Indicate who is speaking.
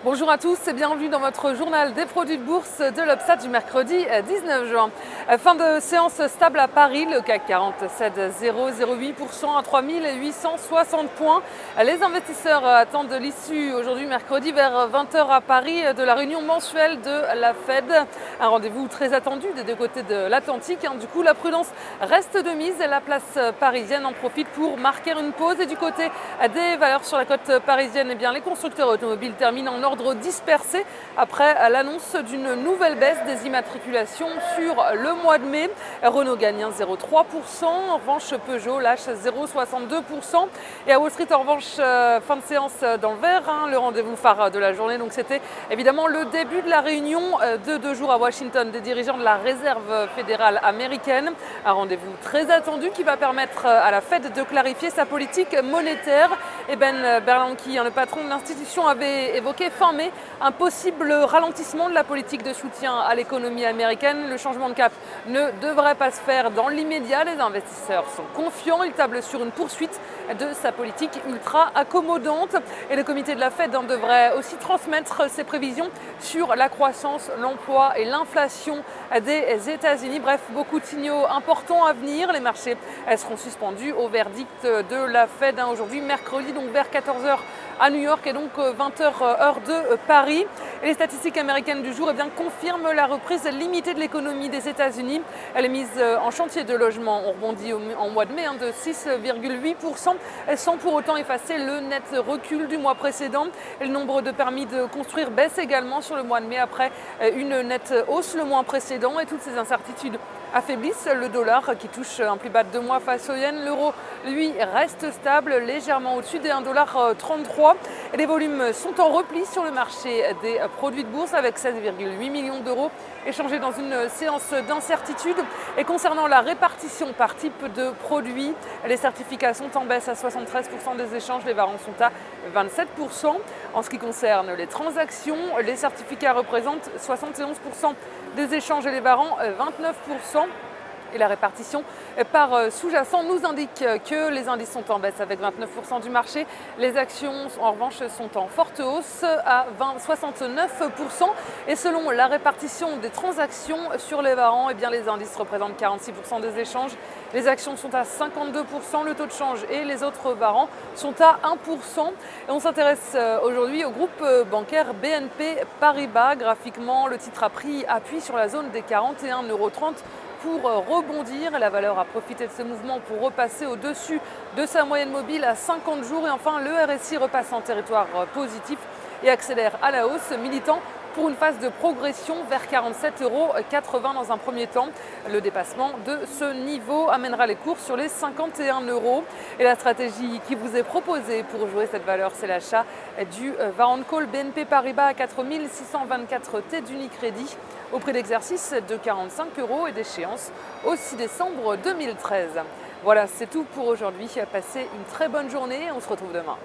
Speaker 1: Bonjour à tous et bienvenue dans votre journal des produits de bourse de l'Obstat du mercredi 19 juin. Fin de séance stable à Paris, le CAC 40 cède 0,08% à 3860 points. Les investisseurs attendent l'issue aujourd'hui mercredi vers 20h à Paris de la réunion mensuelle de la Fed. Un rendez-vous très attendu des deux côtés de l'Atlantique. Du coup, la prudence reste de mise et la place parisienne en profite pour marquer une pause. Et du côté des valeurs sur la côte parisienne, eh bien, les constructeurs automobiles terminent en ordre dispersé après l'annonce d'une nouvelle baisse des immatriculations sur le mois de mai. Renault gagne 0,3%, en revanche Peugeot lâche 0,62%. Et à Wall Street, en revanche, fin de séance dans le vert, le rendez-vous phare de la journée. Donc c'était évidemment le début de la réunion de 2 jours à Washington des dirigeants de la Réserve fédérale américaine. Un rendez-vous très attendu qui va permettre à la Fed de clarifier sa politique monétaire. Et Ben Bernanke, le patron de l'institution, avait évoqué fin mai un possible ralentissement de la politique de soutien à l'économie américaine. Le changement de cap ne devrait pas se faire dans l'immédiat. Les investisseurs sont confiants. Ils tablent sur une poursuite de sa politique ultra accommodante. Et le comité de la Fed devrait aussi transmettre ses prévisions sur la croissance, l'emploi et l'inflation des États-Unis. Bref, beaucoup de signaux importants à venir. Les marchés seront suspendus au verdict de la Fed aujourd'hui, mercredi, donc vers 14h à New York et donc 20h heure de Paris. Et les statistiques américaines du jour confirment la reprise limitée de l'économie des États-Unis. Elle est mise en chantier de logement. On rebondit en mois de mai de 6,8%, sans pour autant effacer le net recul du mois précédent. Et le nombre de permis de construire baisse également sur le mois de mai après une nette hausse le mois précédent. Et toutes ces incertitudes affaiblissent le dollar qui touche un plus bas de 2 mois face au yen. L'euro, lui, reste stable, légèrement au-dessus des 1,33 $. Et les volumes sont en repli sur le marché des produits de bourse avec 16,8 millions d'euros échangés dans une séance d'incertitude. Et concernant la répartition par type de produit, les certificats sont en baisse à 73% des échanges, les warrants sont à 27%. En ce qui concerne les transactions, les certificats représentent 71% des échanges et les warrants 29%. Et la répartition par sous-jacent nous indique que les indices sont en baisse avec 29% du marché. Les actions, en revanche, sont en forte hausse à 69%. Et selon la répartition des transactions sur les warrants, eh bien, les indices représentent 46% des échanges. Les actions sont à 52%, le taux de change et les autres warrants sont à 1%. Et on s'intéresse aujourd'hui au groupe bancaire BNP Paribas. Graphiquement, le titre a pris appui sur la zone des 41,30 € pour rebondir. La valeur a profité de ce mouvement pour repasser au-dessus de sa moyenne mobile à 50 jours. Et enfin, le RSI repasse en territoire positif et accélère à la hausse, militant pour une phase de progression vers 47,80 € dans un premier temps. Le dépassement de ce niveau amènera les cours sur les 51 €. Et la stratégie qui vous est proposée pour jouer cette valeur, c'est l'achat du Warrant Call BNP Paribas à 4624 T d'Unicredit au prix d'exercice de 45 € et d'échéance au 6 décembre 2013. Voilà, c'est tout pour aujourd'hui. Passez une très bonne journée. On se retrouve demain.